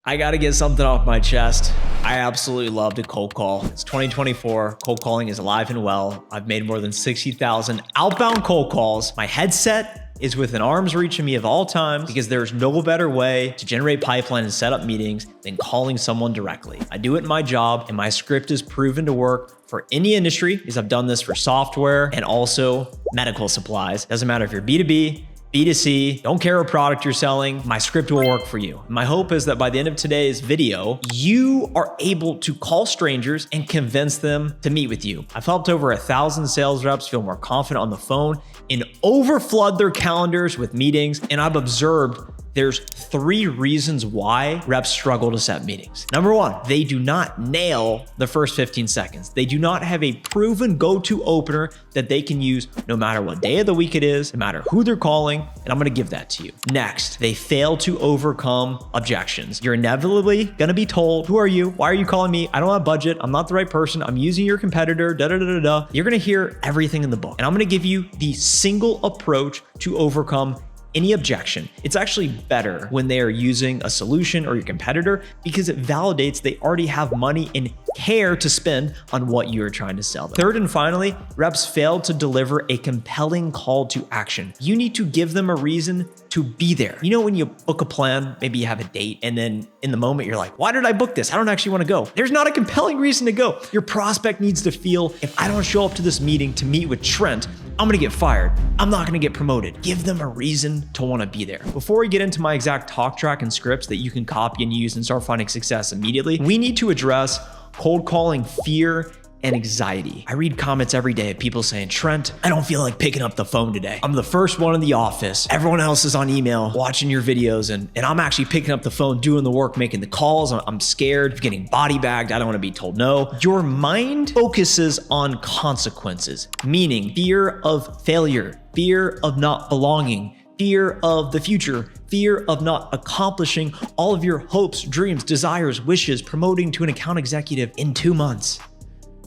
I gotta get something off my chest. I absolutely love to cold call. It's 2024. Cold calling is alive and well. I've made more than 60,000 outbound cold calls. My headset is within arm's reach of me of all times because there's no better way to generate pipeline and set up meetings than calling someone directly. I do it in my job, and my script is proven to work for any industry because I've done this for software and also medical supplies. Doesn't matter if you're B2B, B2C, don't care what product you're selling, my script will work for you. My hope is that by the end of today's video, you are able to call strangers and convince them to meet with you. I've helped over 1,000 sales reps feel more confident on the phone and overflood their calendars with meetings, and I've observed there's 3 reasons why reps struggle to set meetings. Number 1, they do not nail the first 15 seconds. They do not have a proven go-to opener that they can use no matter what day of the week it is, no matter who they're calling, and I'm gonna give that to you. Next, they fail to overcome objections. You're inevitably gonna be told, who are you? Why are you calling me? I don't have budget. I'm not the right person. I'm using your competitor, da-da-da-da-da. You're gonna hear everything in the book, and I'm gonna give you the single approach to overcome any objection. It's actually better when they are using a solution or your competitor because it validates they already have money and care to spend on what you're trying to sell them. Third and finally, reps fail to deliver a compelling call to action. You need to give them a reason to be there. You know, when you book a plan, maybe you have a date, and then in the moment you're like, why did I book this? I don't actually want to go. There's not a compelling reason to go. Your prospect needs to feel, if I don't show up to this meeting to meet with Trent, I'm gonna get fired. I'm not gonna get promoted. Give them a reason to wanna be there. Before we get into my exact talk track and scripts that you can copy and use and start finding success immediately, we need to address cold calling fear and anxiety. I read comments every day of people saying, Trent, I don't feel like picking up the phone today. I'm the first one in the office. Everyone else is on email, watching your videos, and I'm actually picking up the phone, doing the work, making the calls. I'm scared of getting body bagged. I don't want to be told no. Your mind focuses on consequences, meaning fear of failure, fear of not belonging, fear of the future, fear of not accomplishing all of your hopes, dreams, desires, wishes, promoting to an account executive in 2 months.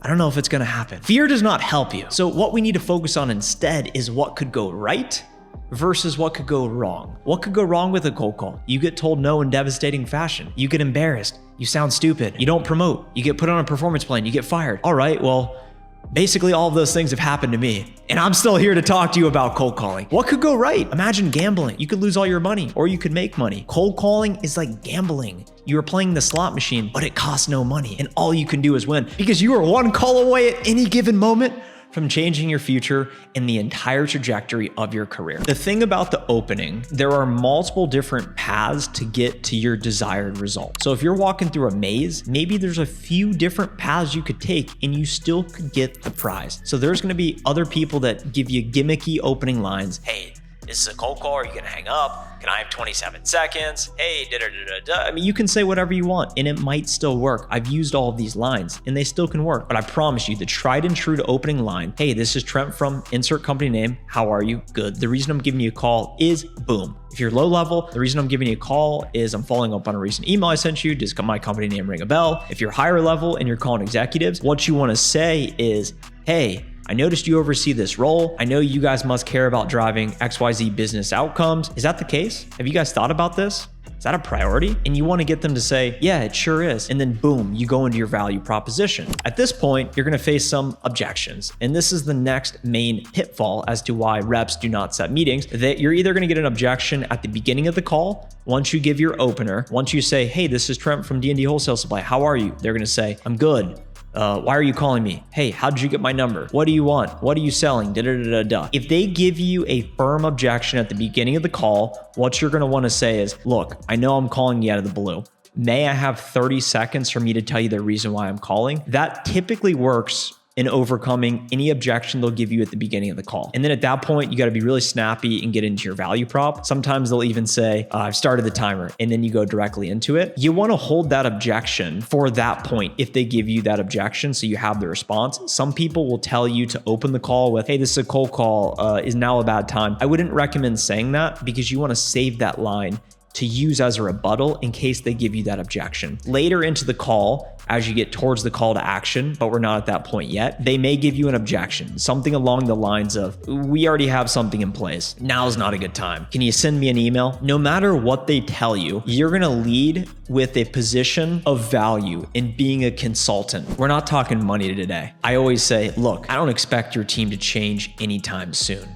I don't know if it's gonna happen. Fear does not help you. So what we need to focus on instead is what could go right versus what could go wrong. What could go wrong with a cold call? You get told no in devastating fashion. You get embarrassed. You sound stupid. You don't promote. You get put on a performance plan. You get fired. All right, well, basically all of those things have happened to me, and I'm still here to talk to you about cold calling. What could go right? Imagine gambling. You could lose all your money, or you could make money. Cold calling is like gambling. You are playing the slot machine, but it costs no money, and all you can do is win because you are one call away at any given moment from changing your future and the entire trajectory of your career. The thing about the opening, there are multiple different paths to get to your desired result. So if you're walking through a maze, maybe there's a few different paths you could take and you still could get the prize. So there's gonna be other people that give you gimmicky opening lines. Hey, this is a cold call. Are you gonna hang up? Can I have 27 seconds? Hey, da-da-da-da-da. I mean, you can say whatever you want and it might still work. I've used all of these lines and they still can work, but I promise you the tried and true to opening line, hey, this is Trent from insert company name. How are you? Good. The reason I'm giving you a call is boom. If you're low level, the reason I'm giving you a call is I'm following up on a recent email I sent you. Does my company name ring a bell? If you're higher level and you're calling executives, what you want to say is, hey, I noticed you oversee this role. I know you guys must care about driving XYZ business outcomes. Is that the case? Have you guys thought about this? Is that a priority? And you want to get them to say, yeah, it sure is. And then boom, you go into your value proposition. At this point, you're going to face some objections. And this is the next main pitfall as to why reps do not set meetings, that you're either going to get an objection at the beginning of the call. Once you give your opener, once you say, hey, this is Trent from D&D Wholesale Supply. How are you? They're going to say, I'm good. Why are you calling me? Hey, how did you get my number? What do you want? What are you selling? Da-da-da-da-da. If they give you a firm objection at the beginning of the call, what you're going to want to say is, look, I know I'm calling you out of the blue. May I have 30 seconds for me to tell you the reason why I'm calling? That typically works in overcoming any objection they'll give you at the beginning of the call. And then at that point, you got to be really snappy and get into your value prop. Sometimes they'll even say, I've started the timer, and then you go directly into it. You want to hold that objection for that point if they give you that objection so you have the response. Some people will tell you to open the call with, hey, this is a cold call. Is now a bad time? I wouldn't recommend saying that because you want to save that line to use as a rebuttal in case they give you that objection. Later into the call, as you get towards the call to action, but we're not at that point yet, they may give you an objection, something along the lines of, we already have something in place. Now's not a good time. Can you send me an email? No matter what they tell you, you're gonna lead with a position of value in being a consultant. We're not talking money today. I always say, look, I don't expect your team to change anytime soon.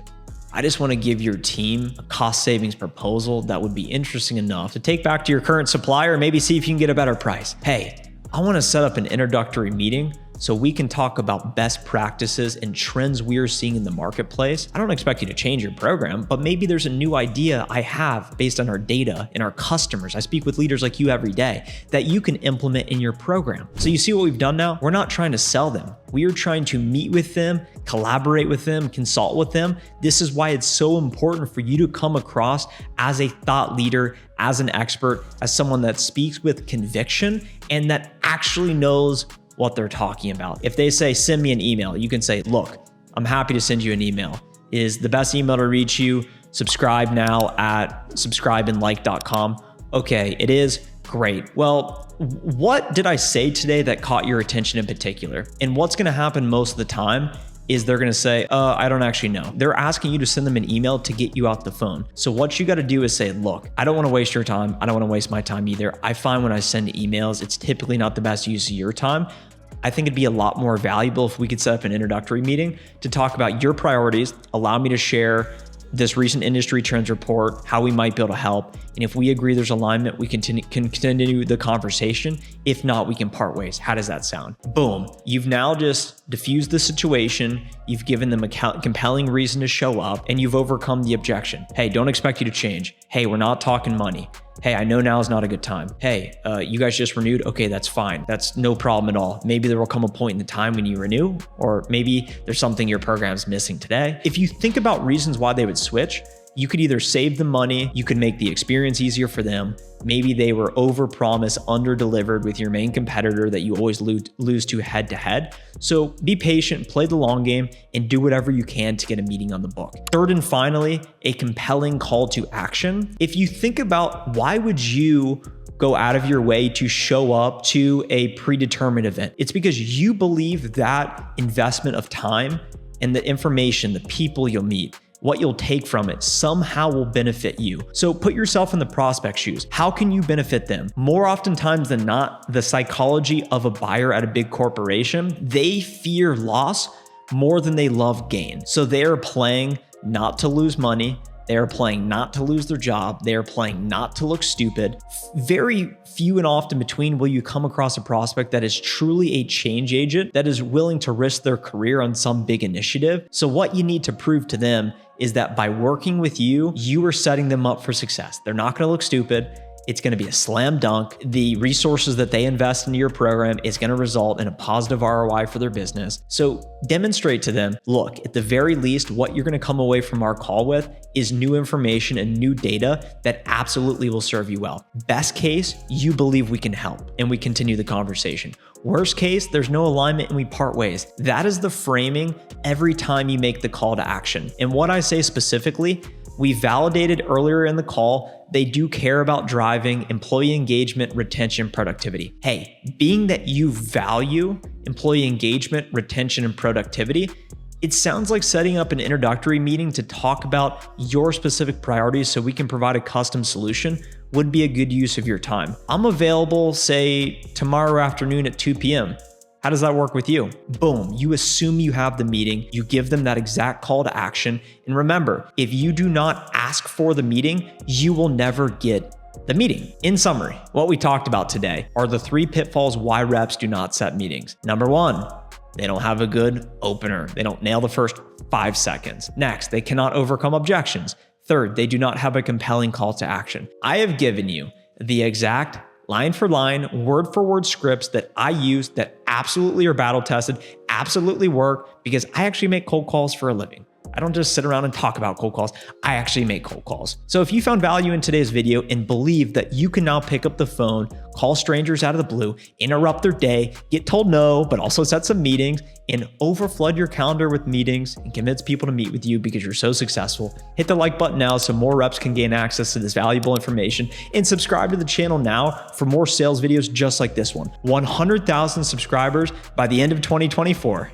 I just want to give your team a cost savings proposal that would be interesting enough to take back to your current supplier, maybe see if you can get a better price. Hey, I want to set up an introductory meeting so we can talk about best practices and trends we are seeing in the marketplace. I don't expect you to change your program, but maybe there's a new idea I have based on our data and our customers. I speak with leaders like you every day that you can implement in your program. So you see what we've done now? We're not trying to sell them. We are trying to meet with them, collaborate with them, consult with them. This is why it's so important for you to come across as a thought leader, as an expert, as someone that speaks with conviction and that actually knows what they're talking about. If they say, send me an email, you can say, look, I'm happy to send you an email. Is the best email to reach you? Subscribe now at subscribeandlike.com. Okay, it is great. Well, what did I say today that caught your attention in particular? And what's gonna happen most of the time is they're gonna say, I don't actually know. They're asking you to send them an email to get you out the phone. So what you gotta do is say, look, I don't wanna waste your time. I don't wanna waste my time either. I find when I send emails, it's typically not the best use of your time. I think it'd be a lot more valuable if we could set up an introductory meeting to talk about your priorities, allow me to share this recent industry trends report, how we might be able to help. And if we agree there's alignment, we can continue the conversation. If not, we can part ways. How does that sound? Boom. You've now just diffused the situation. You've given them a compelling reason to show up and you've overcome the objection. Hey, don't expect you to change. Hey, we're not talking money. Hey, I know now is not a good time. Hey, you guys just renewed? Okay, that's fine. That's no problem at all. Maybe there will come a point in the time when you renew, or maybe there's something your program's missing today. If you think about reasons why they would switch, you could either save them money, you could make the experience easier for them. Maybe they were over-promised, under-delivered with your main competitor that you always lose to head-to-head. So be patient, play the long game, and do whatever you can to get a meeting on the book. Third and finally, a compelling call to action. If you think about why would you go out of your way to show up to a predetermined event, it's because you believe that investment of time and the information, the people you'll meet, what you'll take from it somehow will benefit you. So put yourself in the prospect shoes. How can you benefit them? More oftentimes than not, the psychology of a buyer at a big corporation, they fear loss more than they love gain. So they are playing not to lose money. They are playing not to lose their job. They are playing not to look stupid. Very few and often between will you come across a prospect that is truly a change agent that is willing to risk their career on some big initiative. So what you need to prove to them is that by working with you, you are setting them up for success. They're not gonna look stupid. It's gonna be a slam dunk. The resources that they invest into your program is gonna result in a positive ROI for their business. So demonstrate to them, look, at the very least, what you're gonna come away from our call with is new information and new data that absolutely will serve you well. Best case, you believe we can help and we continue the conversation. Worst case, there's no alignment and we part ways. That is the framing every time you make the call to action. And what I say specifically, we validated earlier in the call, they do care about driving employee engagement, retention, productivity. Hey, being that you value employee engagement, retention, and productivity, it sounds like setting up an introductory meeting to talk about your specific priorities so we can provide a custom solution would be a good use of your time. I'm available, say, tomorrow afternoon at 2 p.m. How does that work with you? Boom, you assume you have the meeting, you give them that exact call to action. And remember, if you do not ask for the meeting, you will never get the meeting. In summary, what we talked about today are the 3 pitfalls why reps do not set meetings. Number 1, they don't have a good opener. They don't nail the first 5 seconds. Next, they cannot overcome objections. Third, they do not have a compelling call to action. I have given you the exact line for line, word for word scripts that I use that absolutely are battle tested, absolutely work, because I actually make cold calls for a living. I don't just sit around and talk about cold calls. I actually make cold calls. So if you found value in today's video and believe that you can now pick up the phone, call strangers out of the blue, interrupt their day, get told no, but also set some meetings, and overflood your calendar with meetings and convince people to meet with you because you're so successful, hit the like button now so more reps can gain access to this valuable information, and subscribe to the channel now for more sales videos just like this one. 100,000 subscribers by the end of 2024.